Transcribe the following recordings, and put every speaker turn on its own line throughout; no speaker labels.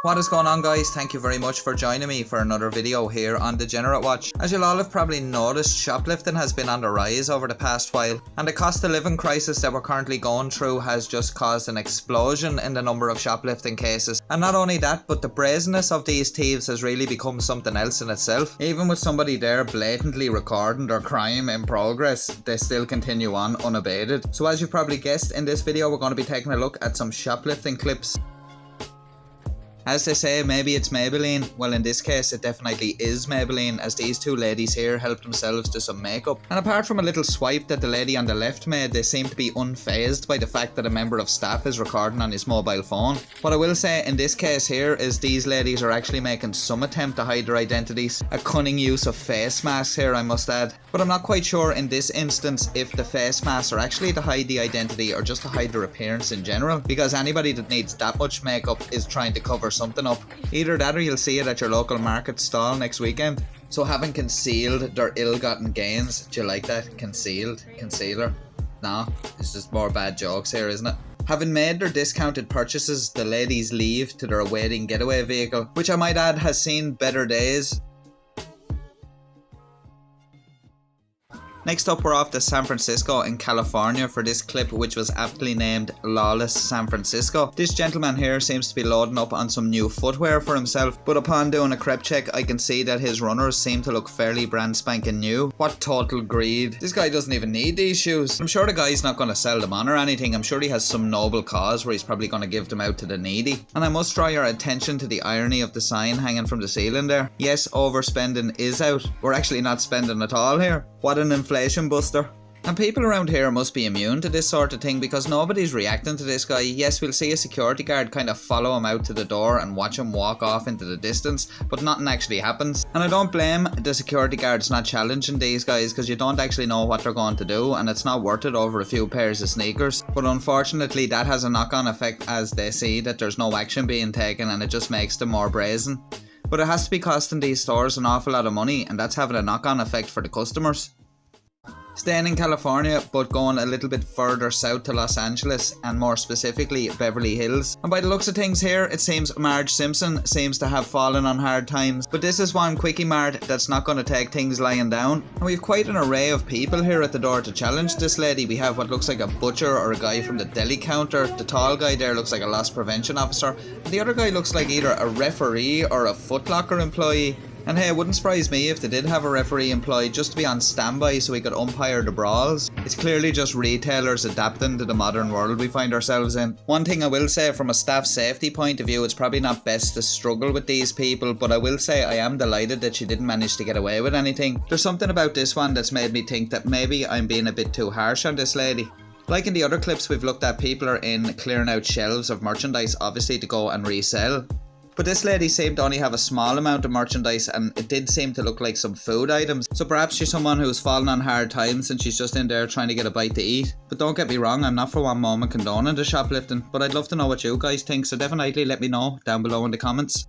What is going on, guys? Thank you very much for joining me for another video here on Degenerate Watch. As you'll all have probably noticed, shoplifting has been on the rise over the past while, and the cost of living crisis that we're currently going through has just caused an explosion in the number of shoplifting cases. And not only that, but the brazenness of these thieves has really become something else in itself. Even with somebody there blatantly recording their crime in progress, they still continue on unabated. So as you've probably guessed, in this video we're going to be taking a look at some shoplifting clips. As they say, maybe it's Maybelline. Well, in this case, it definitely is Maybelline, as these two ladies here helped themselves to some makeup. And apart from a little swipe that the lady on the left made, they seem to be unfazed by the fact that a member of staff is recording on his mobile phone. What I will say in this case here is these ladies are actually making some attempt to hide their identities. A cunning use of face masks here, I must add. But I'm not quite sure in this instance if the face masks are actually to hide the identity or just to hide their appearance in general, because anybody that needs that much makeup is trying to cover something up. Either that or you'll see it at your local market stall next weekend. So having concealed their ill-gotten gains, do you like that? Concealed? Concealer? No, it's just more bad jokes here, isn't it? Having made their discounted purchases, the ladies leave to their awaiting getaway vehicle, which I might add has seen better days. Next up, we're off to San Francisco in California for this clip, which was aptly named Lawless San Francisco. This gentleman here seems to be loading up on some new footwear for himself, but upon doing a crep check I can see that his runners seem to look fairly brand spanking new. What total greed. This guy doesn't even need these shoes. I'm sure the guy's not going to sell them on or anything. I'm sure he has some noble cause where he's probably going to give them out to the needy. And I must draw your attention to the irony of the sign hanging from the ceiling there. Yes, overspending is out. We're actually not spending at all here. What an inflation buster. And people around here must be immune to this sort of thing because nobody's reacting to this guy. Yes, we'll see a security guard kind of follow him out to the door and watch him walk off into the distance, but nothing actually happens. And I don't blame the security guards not challenging these guys because you don't actually know what they're going to do and it's not worth it over a few pairs of sneakers. But unfortunately that has a knock-on effect as they see that there's no action being taken and it just makes them more brazen. But it has to be costing these stores an awful lot of money, and that's having a knock-on effect for the customers. Staying in California, but going a little bit further south to Los Angeles, and more specifically Beverly Hills. And by the looks of things here, it seems Marge Simpson seems to have fallen on hard times. But this is one quickie mart that's not going to take things lying down. And we've quite an array of people here at the door to challenge this lady. We have what looks like a butcher or a guy from the deli counter. The tall guy there looks like a loss prevention officer. And the other guy looks like either a referee or a Foot Locker employee. And hey, it wouldn't surprise me if they did have a referee employed just to be on standby so he could umpire the brawls. It's clearly just retailers adapting to the modern world we find ourselves in. One thing I will say, from a staff safety point of view, it's probably not best to struggle with these people, but I will say I am delighted that she didn't manage to get away with anything. There's something about this one that's made me think that maybe I'm being a bit too harsh on this lady. Like in the other clips we've looked at, people are in clearing out shelves of merchandise, obviously to go and resell. But this lady seemed to only have a small amount of merchandise and it did seem to look like some food items. So perhaps she's someone who's fallen on hard times and she's just in there trying to get a bite to eat. But don't get me wrong, I'm not for one moment condoning the shoplifting, but I'd love to know what you guys think, so definitely let me know down below in the comments.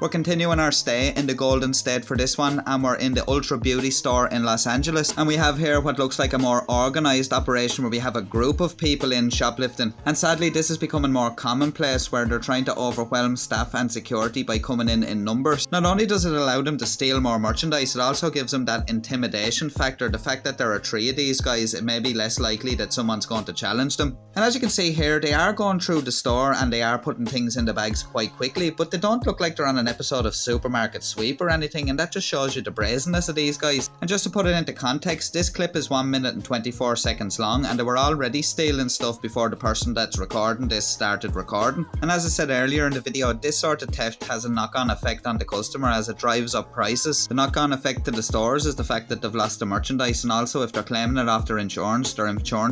We're continuing our stay in the Golden State for this one, and we're in the Ultra Beauty store in Los Angeles, and we have here what looks like a more organised operation where we have a group of people in shoplifting, and sadly this is becoming more commonplace where they're trying to overwhelm staff and security by coming in numbers. Not only does it allow them to steal more merchandise, it also gives them that intimidation factor. The fact that there are three of these guys, it may be less likely that someone's going to challenge them. And as you can see here, they are going through the store and they are putting things in the bags quite quickly, but they don't look like they're on an episode of Supermarket Sweep or anything, and that just shows you the brazenness of these guys. And just to put it into context, this clip is 1 minute and 24 seconds long, and they were already stealing stuff before the person that's recording this started recording. And as I said earlier in the video, this sort of theft has a knock-on effect on the customer as it drives up prices. The knock-on effect to the stores is the fact that they've lost the merchandise, and also if they're claiming it off their insurance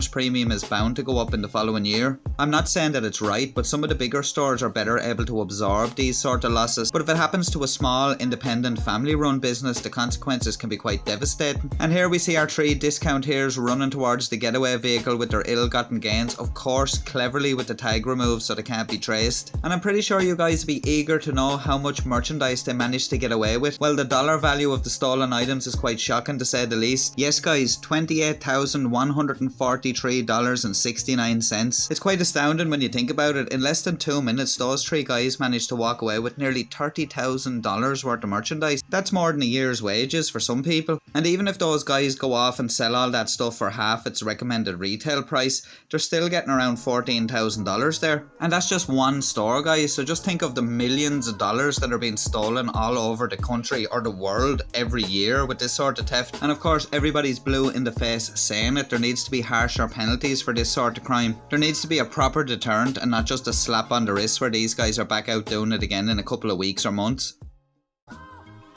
premium is bound to go up in the following year. I'm not saying that it's right, but some of the bigger stores are better able to absorb these sort of losses, businesses, but if it happens to a small, independent, family-run business, the consequences can be quite devastating. And here we see our three discounters running towards the getaway vehicle with their ill-gotten gains, of course cleverly with the tag removed so they can't be traced. And I'm pretty sure you guys will be eager to know how much merchandise they managed to get away with. Well, the dollar value of the stolen items is quite shocking to say the least. Yes guys, $28,143.69. It's quite astounding when you think about it. In less than 2 minutes, those three guys managed to walk away with nearly $30,000 worth of merchandise. That's more than a year's wages for some people. And even if those guys go off and sell all that stuff for half its recommended retail price, they're still getting around $14,000 there. And that's just one store, guys, so just think of the millions of dollars that are being stolen all over the country or the world every year with this sort of theft. And of course everybody's blue in the face saying it. There needs to be harsher penalties for this sort of crime. There needs to be a proper deterrent and not just a slap on the wrist where these guys are back out doing it again in a couple of weeks or months.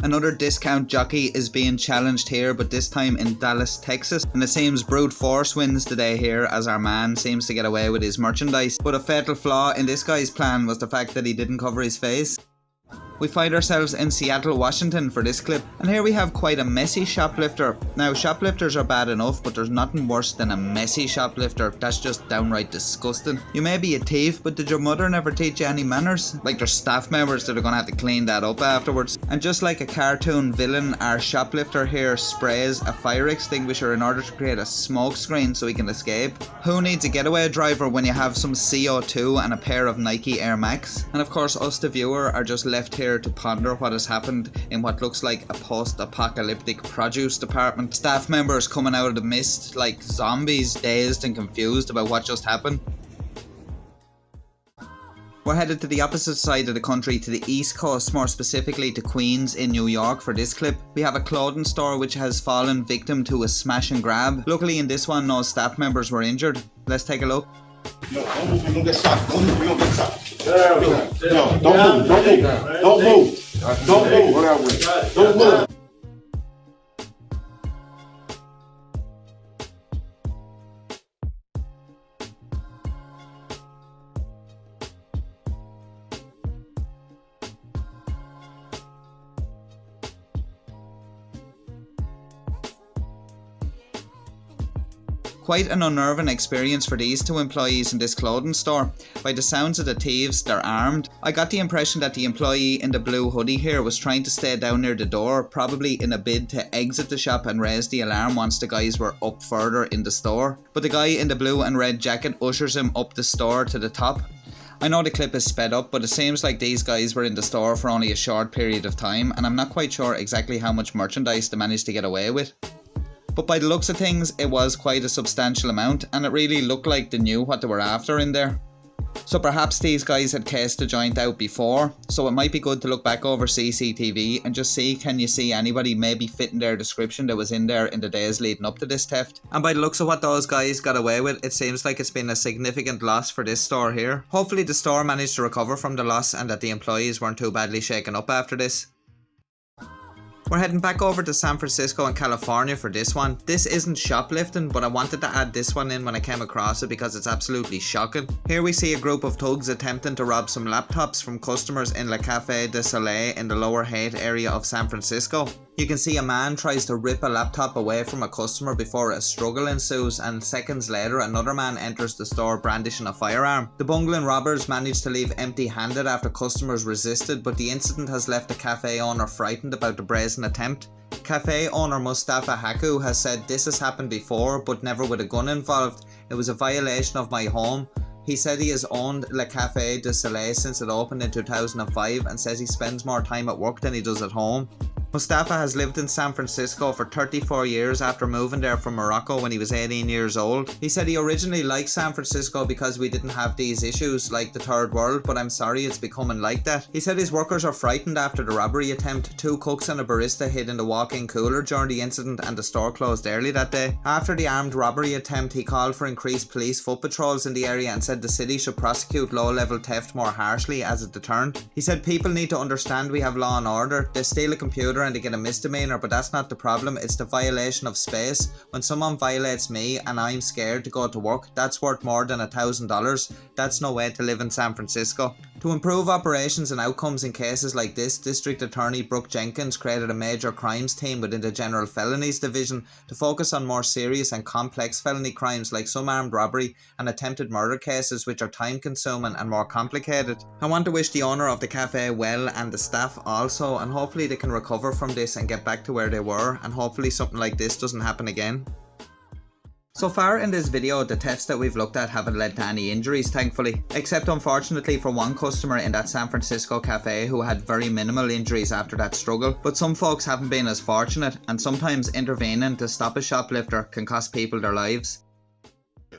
Another discount jockey is being challenged here, but this time in Dallas, Texas, and it seems brute force wins today here as our man seems to get away with his merchandise. But a fatal flaw in this guy's plan was the fact that he didn't cover his face. We find ourselves in Seattle, Washington for this clip, and here we have quite a messy shoplifter. Now shoplifters are bad enough, but there's nothing worse than a messy shoplifter. That's just downright disgusting. You may be a thief, but did your mother never teach you any manners? Like there's staff members that are gonna have to clean that up afterwards. And just like a cartoon villain, our shoplifter here sprays a fire extinguisher in order to create a smoke screen so he can escape. Who needs a getaway driver when you have some CO2 and a pair of Nike Air Max? And of course us the viewer are just left here to ponder what has happened in what looks like a post-apocalyptic produce department. Staff members coming out of the mist like zombies, dazed and confused about what just happened. We're headed to the opposite side of the country, to the East Coast, more specifically to Queens in New York for this clip. We have a clothing store which has fallen victim to a smash and grab. Luckily in this one no staff members were injured. Let's take a look.
No, don't move, we don't get shot. Don't move, we don't get shot. No, don't move, don't move, don't move, don't move, don't move.
Quite an unnerving experience for these two employees in this clothing store. By the sounds of the thieves, they're armed. I got the impression that the employee in the blue hoodie here was trying to stay down near the door, probably in a bid to exit the shop and raise the alarm once the guys were up further in the store. But the guy in the blue and red jacket ushers him up the store to the top. I know the clip is sped up, but it seems like these guys were in the store for only a short period of time, and I'm not quite sure exactly how much merchandise they managed to get away with. But by the looks of things, it was quite a substantial amount, and it really looked like they knew what they were after in there. So perhaps these guys had cased the joint out before, so it might be good to look back over CCTV and just see, can you see anybody maybe fitting their description that was in there in the days leading up to this theft. And by the looks of what those guys got away with, it seems like it's been a significant loss for this store here. Hopefully the store managed to recover from the loss and that the employees weren't too badly shaken up after this. We're heading back over to San Francisco and California for this one. This isn't shoplifting, but I wanted to add this one in when I came across it because it's absolutely shocking. Here we see a group of thugs attempting to rob some laptops from customers in Le Café de Soleil in the Lower Haight area of San Francisco. You can see a man tries to rip a laptop away from a customer before a struggle ensues, and seconds later another man enters the store brandishing a firearm. The bungling robbers managed to leave empty-handed after customers resisted, but the incident has left the cafe owner frightened about the brazen attempt. Cafe owner Mustafa Haku has said this has happened before, but never with a gun involved. It was a violation of my home. He said he has owned Le Café de Soleil since it opened in 2005 and says he spends more time at work than he does at home. Mustafa has lived in San Francisco for 34 years after moving there from Morocco when he was 18 years old. He said he originally liked San Francisco because we didn't have these issues like the third world, but I'm sorry it's becoming like that. He said his workers are frightened after the robbery attempt. 2 cooks and a barista hid in the walk-in cooler during the incident and the store closed early that day. After the armed robbery attempt, he called for increased police foot patrols in the area and said the city should prosecute low-level theft more harshly as a deterrent. He said people need to understand we have law and order. They steal a computer and they get a misdemeanor, but that's not the problem, it's the violation of space. When someone violates me and I'm scared to go to work, that's worth more than $1,000. That's no way to live in San Francisco. To improve operations and outcomes in cases like this, District Attorney Brooke Jenkins created a major crimes team within the General Felonies Division to focus on more serious and complex felony crimes like some armed robbery and attempted murder cases, which are time consuming and more complicated. I want to wish the owner of the cafe well, and the staff also, and hopefully they can recover from this and get back to where they were, and hopefully something like this doesn't happen again. So far in this video, the thefts that we've looked at haven't led to any injuries, thankfully, except unfortunately for one customer in that San Francisco cafe who had very minimal injuries after that struggle. But some folks haven't been as fortunate, and sometimes intervening to stop a shoplifter can cost people their lives.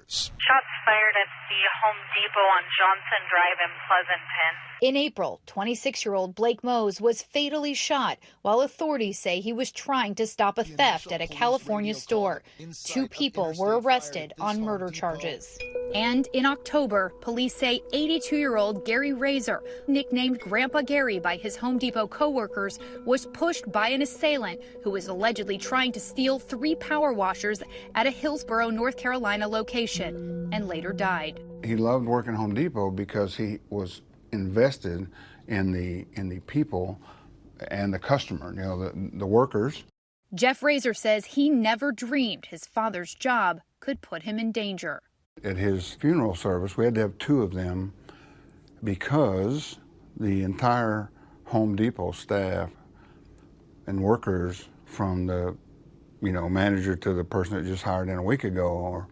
Shots fired at the Home Depot on Johnson Drive in Pleasant Pen.
In April, 26-year-old Blake Mose was fatally shot while authorities say he was trying to stop a theft at a California store. 2 people were arrested on murder charges. And in October, police say 82-year-old Gary Razor, nicknamed Grandpa Gary by his Home Depot co-workers, was pushed by an assailant who was allegedly trying to steal 3 power washers at a Hillsborough, North Carolina location and later died.
He loved working Home Depot because he was invested in the people and the customer, you know, the workers.
Jeff Razor says he never dreamed his father's job could put him in danger.
At his funeral service, we had to have 2 of them because the entire Home Depot staff and workers, from the manager to the person that just hired in a week ago, or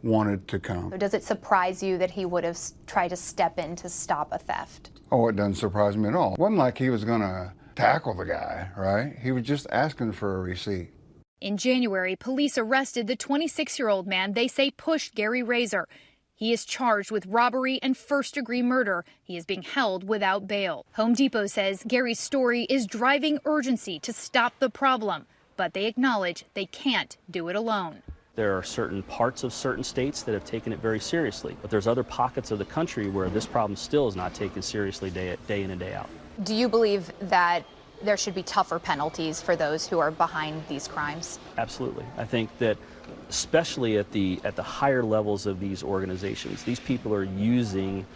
wanted to come.
So does it surprise you that he would have tried to step in to stop a theft?
Oh, it doesn't surprise me at all. It wasn't like he was gonna tackle the guy, right? He was just asking for a receipt.
In January, police arrested the 26-year-old man they say pushed Gary Razor. He is charged with robbery and first-degree murder. He is being held without bail. Home Depot says Gary's story is driving urgency to stop the problem, but they acknowledge they can't do it alone.
There are certain parts of certain states that have taken it very seriously, but there's other pockets of the country where this problem still is not taken seriously day in and day out.
Do you believe that there should be tougher penalties for those who are behind these crimes?
Absolutely. I think that especially at the higher levels of these organizations, these people are using,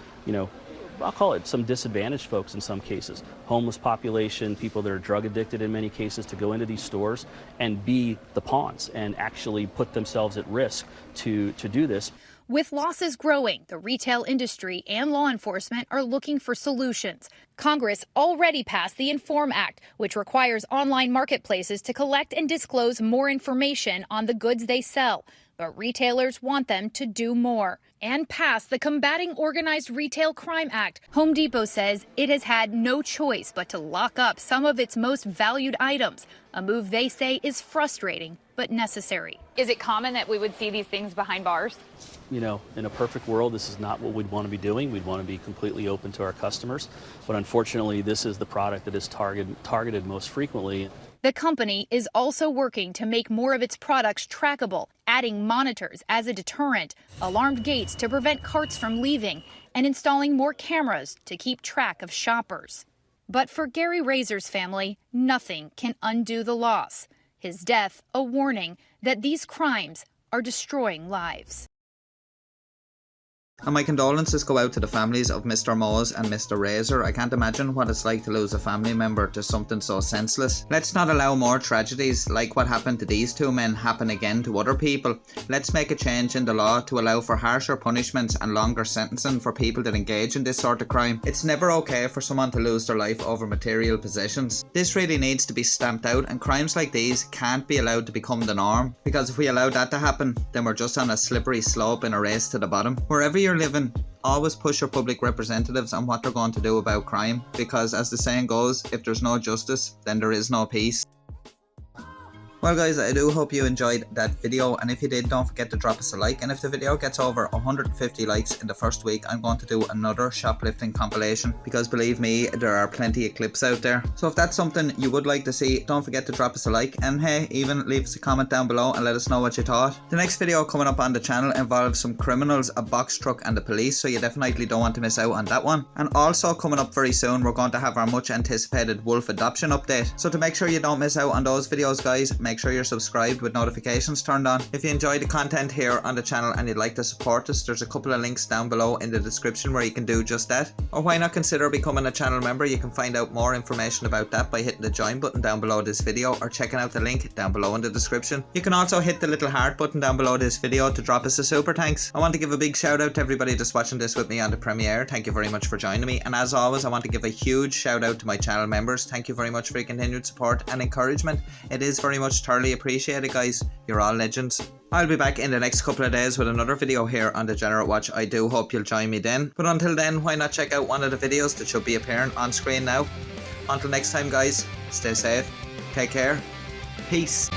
I'll call it some disadvantaged folks in some cases, homeless population, people that are drug addicted in many cases, to go into these stores and be the pawns and actually put themselves at risk to do this.
With losses growing, the retail industry and law enforcement are looking for solutions. Congress already passed the INFORM Act, which requires online marketplaces to collect and disclose more information on the goods they sell. But retailers want them to do more. And passed the Combating Organized Retail Crime Act. Home Depot says it has had no choice but to lock up some of its most valued items, a move they say is frustrating but necessary.
Is it common that we would see these things behind bars?
In a perfect world, this is not what we'd want to be doing. We'd want to be completely open to our customers. But unfortunately, this is the product that is targeted most frequently.
The company is also working to make more of its products trackable, adding monitors as a deterrent, alarmed gates to prevent carts from leaving, and installing more cameras to keep track of shoppers. But for Gary Razor's family, nothing can undo the loss. His death, a warning that these crimes are destroying lives.
And my condolences go out to the families of Mr. Mose and Mr. Razor. I can't imagine what it's like to lose a family member to something so senseless. Let's not allow more tragedies like what happened to these 2 men happen again to other people. Let's make a change in the law to allow for harsher punishments and longer sentencing for people that engage in this sort of crime. It's never okay for someone to lose their life over material possessions. This really needs to be stamped out, and crimes like these can't be allowed to become the norm, because if we allow that to happen, then we're just on a slippery slope in a race to the bottom. Wherever you're living, always push your public representatives on what they're going to do about crime, because as the saying goes, if there's no justice, then there is no peace. Well guys, I do hope you enjoyed that video, and if you did, don't forget to drop us a like, and if the video gets over 150 likes in the first week, I'm going to do another shoplifting compilation, because believe me, there are plenty of clips out there. So if that's something you would like to see, don't forget to drop us a like, and hey, even leave us a comment down below and let us know what you thought. The next video coming up on the channel involves some criminals, a box truck and the police, so you definitely don't want to miss out on that one. And also coming up very soon, we're going to have our much anticipated wolf adoption update, so to make sure you don't miss out on those videos guys, make make sure you're subscribed with notifications turned on. If you enjoy the content here on the channel and you'd like to support us, there's a couple of links down below in the description where you can do just that. Or why not consider becoming a channel member? You can find out more information about that by hitting the join button down below this video or checking out the link down below in the description. You can also hit the little heart button down below this video to drop us a super thanks. I want to give a big shout out to everybody just watching this with me on the premiere. Thank you very much for joining me, and as always I want to give a huge shout out to my channel members. Thank you very much for your continued support and encouragement. It is very much thoroughly appreciated, guys. You're all legends. I'll be back in the next couple of days with another video here on Degenerate Watch. I do hope you'll join me then, but until then, why not check out one of the videos that should be appearing on screen now. Until next time, guys, stay safe, take care, peace.